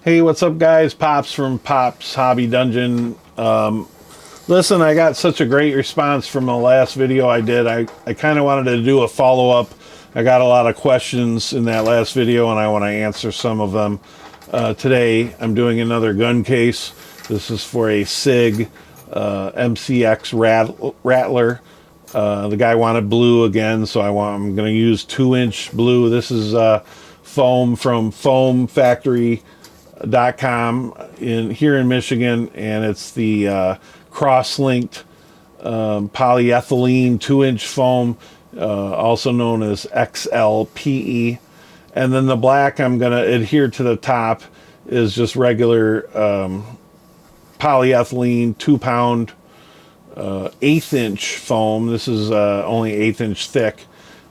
Hey, what's up, guys? Pops from Pops Hobby Dungeon. Listen, I got such a great response from the last video I did. I kind of wanted to do a follow-up. I got a lot of questions in that last video, and I want to answer some of them. Today, I'm doing another gun case. This is for a SIG MCX Rattler. The guy wanted blue again, so I'm going to use 2-inch blue. This is foam from foamfactory.com here in Michigan, and it's the cross-linked polyethylene 2-inch foam, also known as XLPE. And then the black I'm going to adhere to the top is just regular polyethylene 2-pound 1/8-inch foam. This is only 1/8 inch thick,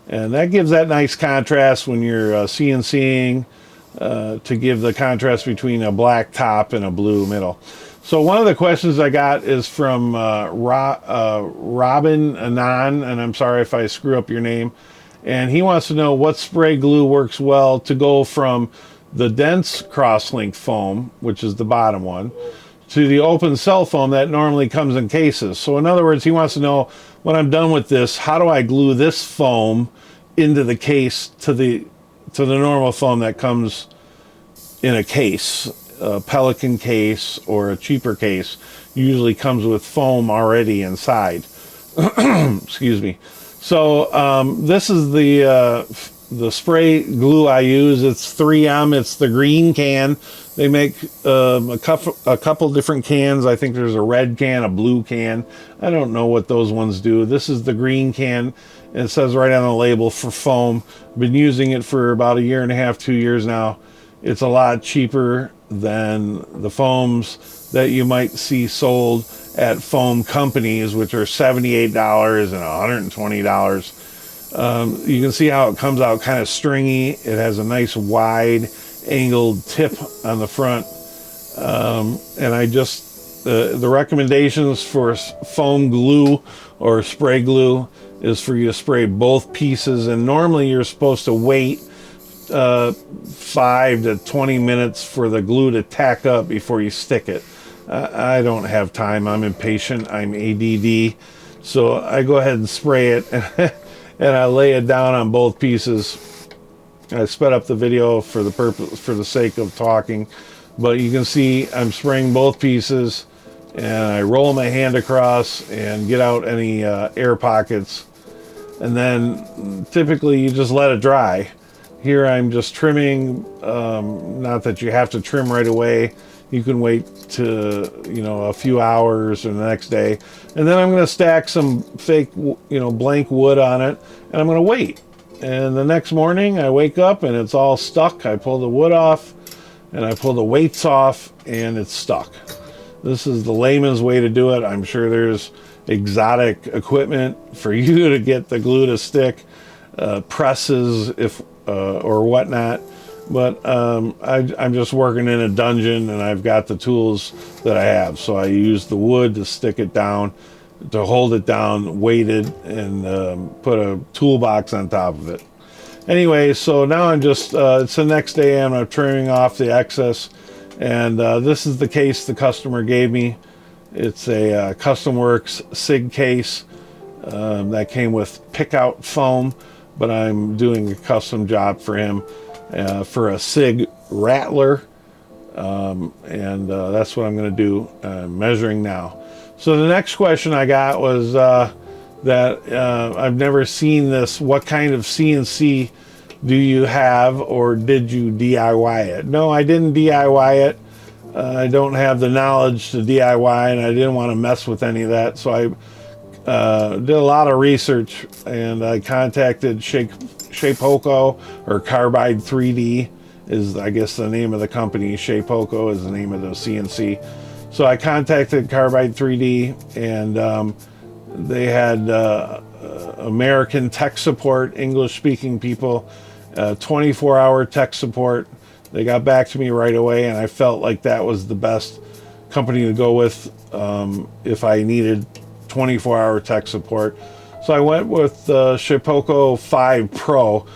and that gives that nice contrast when you're CNCing, to give the contrast between a black top and a blue middle. So one of the questions I got is from Robin Anon, and I'm sorry if I screw up your name, and he wants to know what spray glue works well to go from the dense cross-linked foam, which is the bottom one, to the open cell foam that normally comes in cases. So in other words, he wants to know, when I'm done with this, how do I glue this foam into the case to the normal foam that comes in a case, a Pelican case or a cheaper case, usually comes with foam already inside. Excuse me. So this is the spray glue I use. It's 3M. It's the green can. They make a couple different cans. I think there's a red can, a blue can. I don't know what those ones do. This is the green can. And it says right on the label for foam. I've been using it for about 1.5 to 2 years now. It's a lot cheaper than the foams that you might see sold at foam companies, which are $78 and $120. You can see how it comes out kind of stringy. It has a nice wide angled tip on the front. And I just, the recommendations for foam glue or spray glue is for you to spray both pieces. And normally you're supposed to wait 5 to 20 minutes for the glue to tack up before you stick it. I don't have time. I'm impatient. I'm ADD. So I go ahead and spray it and I lay it down on both pieces. I sped up the video for the sake of talking, but you can see I'm spraying both pieces, and I roll my hand across and get out any air pockets, and then typically you just let it dry. Here I'm just trimming, not that you have to trim right away. You can wait to, a few hours or the next day. And then I'm going to stack some fake, blank wood on it, and I'm going to wait. And the next morning I wake up and it's all stuck. I pull the wood off and I pull the weights off and it's stuck. This is the layman's way to do it. I'm sure there's exotic equipment for you to get the glue to stick, presses or whatnot. But I'm just working in a dungeon and I've got the tools that I have. So I use the wood to stick it down, to hold it down, weighted, and put a toolbox on top of it. Anyway, so now I'm just, it's the next day and I'm trimming off the excess. And this is the case the customer gave me. It's a Custom Works SIG case that came with pick-out foam, but I'm doing a custom job for him. For a SIG Rattler, and that's what I'm going to do, measuring now. So the next question I got was that I've never seen this. What kind of CNC do you have, or did you DIY it? No, I didn't DIY it. I don't have the knowledge to DIY, and I didn't want to mess with any of that. So I did a lot of research, and I contacted Shapeoko, or Carbide 3D is, I guess, the name of the company. Shapeoko is the name of the CNC. So I contacted Carbide 3D, and they had American tech support, English-speaking people, 24-hour tech support. They got back to me right away, and I felt like that was the best company to go with if I needed 24-hour tech support. So I went with the Shapeoko 5 Pro,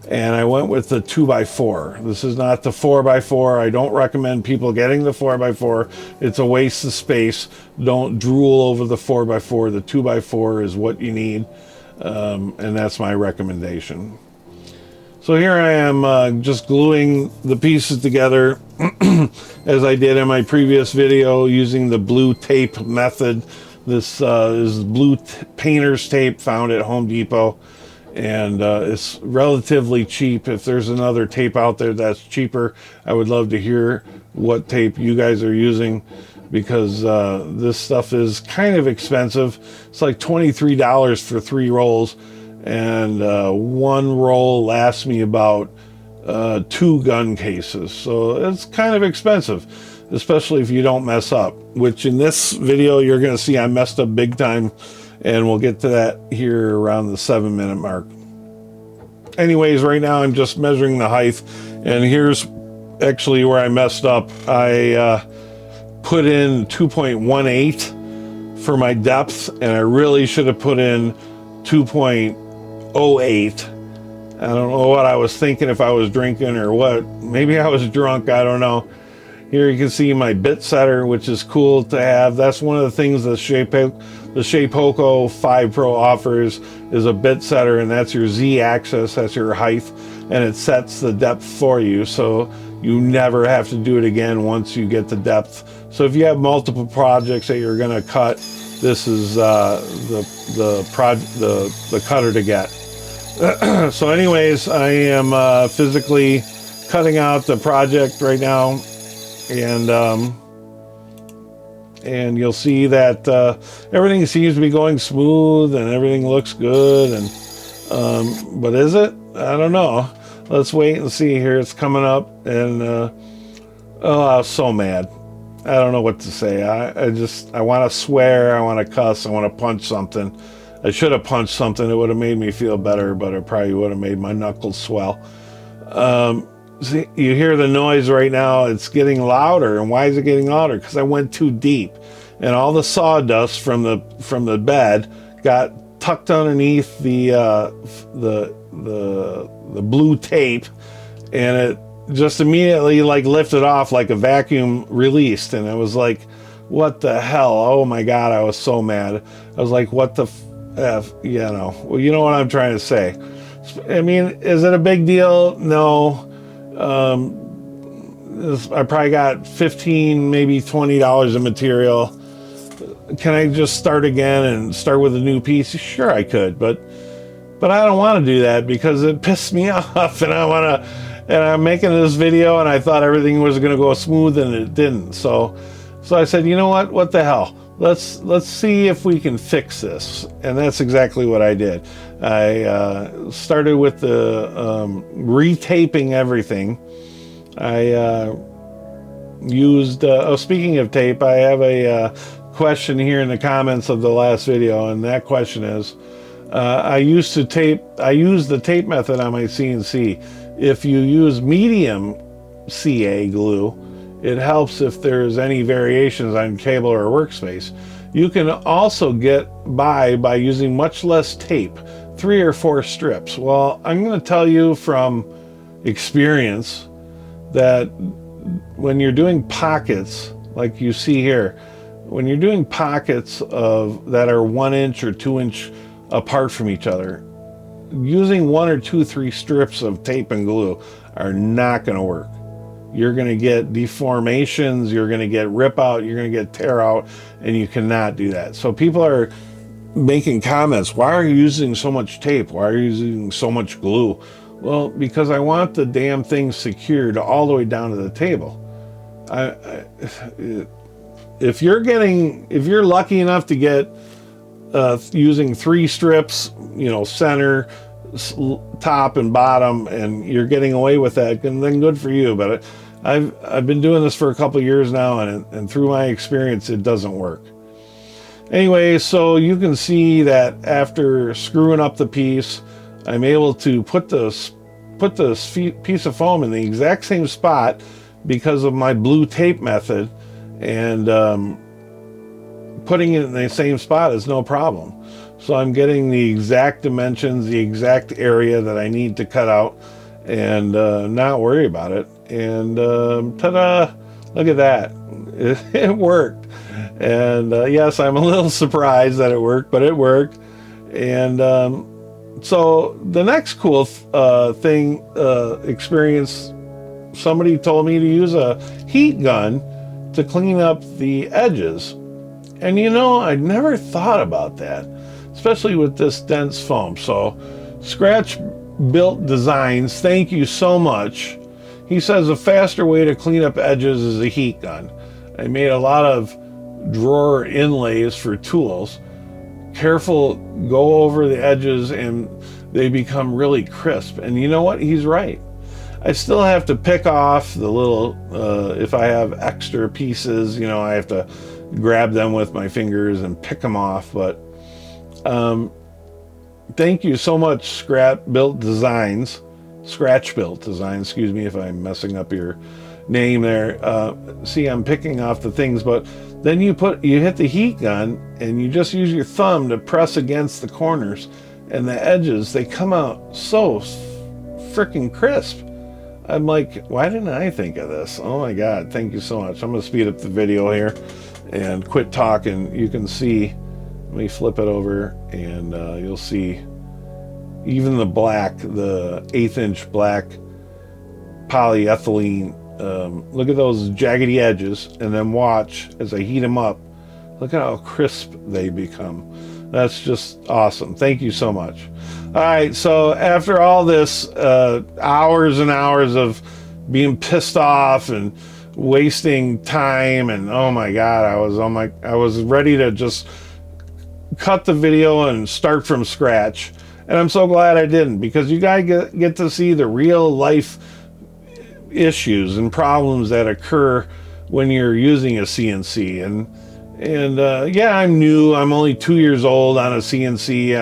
and I went with the 2x4. This is not the 4x4. I don't recommend people getting the 4x4. It's a waste of space. Don't drool over the 4x4. The 2x4 is what you need, and that's my recommendation. So here I am just gluing the pieces together as I did in my previous video using the blue tape method. This is blue painter's tape found at Home Depot, and it's relatively cheap. If there's another tape out there that's cheaper, I would love to hear what tape you guys are using, because this stuff is kind of expensive. It's like $23 for 3 rolls, and 1 roll lasts me about 2 gun cases. So it's kind of expensive, especially if you don't mess up, which in this video you're going to see I messed up big time, and we'll get to that here around the 7-minute mark. Anyways, right now I'm just measuring the height, and here's actually where I messed up. I put in 2.18 for my depth, and I really should have put in 2.08. I don't know what I was thinking, if I was drinking or what. Maybe I was drunk, I don't know. Here you can see my bit setter, which is cool to have. That's one of the things the Shapeoko 5 Pro offers, is a bit setter, and that's your Z-axis, that's your height, and it sets the depth for you, so you never have to do it again once you get the depth. So if you have multiple projects that you're going to cut, this is the cutter to get. So anyways, I am physically cutting out the project right now, and you'll see that everything seems to be going smooth and everything looks good, and but is it? I don't know. Let's wait and see. Here it's coming up, and oh, I was so mad. I don't know what to say. I want to swear, I want to cuss, I want to punch something. I should have punched something. It would have made me feel better, but it probably would have made my knuckles swell. See, you hear the noise right now. It's getting louder. And why is it getting louder? Because I went too deep, and all the sawdust from the bed got tucked underneath the blue tape, and it just immediately like lifted off like a vacuum released. And I was like, what the hell? Oh my God, I was so mad. I was like, what the F, you know? Well, you know what I'm trying to say. I mean, is it a big deal? No. I probably got $15, maybe $20 of material. Can I just start again and start with a new piece? Sure, I could, but I don't want to do that, because it pissed me off, and I'm making this video, and I thought everything was going to go smooth, and it didn't. So I said, you know what the hell? Let's see if we can fix this. And that's exactly what I did. I started with the retaping everything. I used, speaking of tape, I have a question here in the comments of the last video, and that question is, I used the tape method on my CNC. If you use medium CA glue, it helps if there's any variations on table or workspace. You can also get by using much less tape, 3 or 4 strips. Well, I'm going to tell you from experience that when you're doing pockets, like you see here, when you're doing pockets that are 1 inch or 2 inch apart from each other, using 1 or 2, 3 strips of tape and glue are not going to work. You're going to get deformations, you're going to get rip out, you're going to get tear out, and you cannot do that. So people are making comments, why are you using so much tape? Why are you using so much glue? Well, because I want the damn thing secured all the way down to the table. If you're lucky enough to get using 3 strips, center, top and bottom, and you're getting away with that, then good for you. But I've been doing this for a couple years now, and through my experience, it doesn't work. Anyway, so you can see that after screwing up the piece, I'm able to put this piece of foam in the exact same spot because of my blue tape method, and putting it in the same spot is no problem. So I'm getting the exact dimensions, the exact area that I need to cut out, and not worry about it. And ta-da, look at that. It worked. And yes, I'm a little surprised that it worked, but it worked. And so the next cool experience, somebody told me to use a heat gun to clean up the edges. And you know, I never thought about that, especially with this dense foam. So Scratch Built Designs, thank you so much. He says a faster way to clean up edges is a heat gun. I made a lot of drawer inlays for tools. Careful, go over the edges and they become really crisp. And you know what? He's right. I still have to pick off the little, if I have extra pieces, you know, I have to grab them with my fingers and pick them off. But thank you so much, Scratch Built Designs, excuse me if I'm messing up your name there. See, I'm picking off the things, but then you hit the heat gun and you just use your thumb to press against the corners, and the edges, they come out so freaking crisp. I'm like, why didn't I think of this? Oh my God, thank you so much. I'm gonna speed up the video here and quit talking. You can see, let me flip it over and you'll see even the black, the 1/8" black polyethylene. Look at those jaggedy edges, and then watch as I heat them up. Look at how crisp they become. That's just awesome. Thank you so much. All right, so after all this hours and hours of being pissed off and wasting time, and oh my God, I was ready to just cut the video and start from scratch. And I'm so glad I didn't, because you guys get to see the real life issues and problems that occur when you're using a CNC. And yeah, I'm new. I'm only 2 years old on a CNC.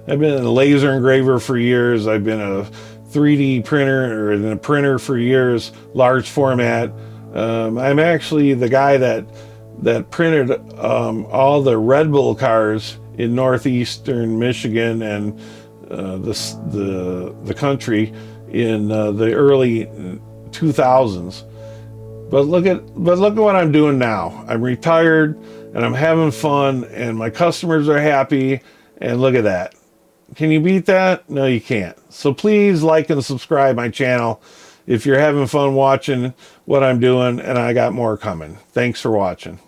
I've been a laser engraver for years. I've been a 3D printer, or in a printer for years, large format. I'm actually the guy that printed all the Red Bull cars in northeastern Michigan and the country in the early 2000s. But look at what I'm doing now. I'm retired and I'm having fun, and my customers are happy, and look at that. Can you beat that? No, you can't. So please like and subscribe my channel if you're having fun watching what I'm doing, and I got more coming. Thanks for watching.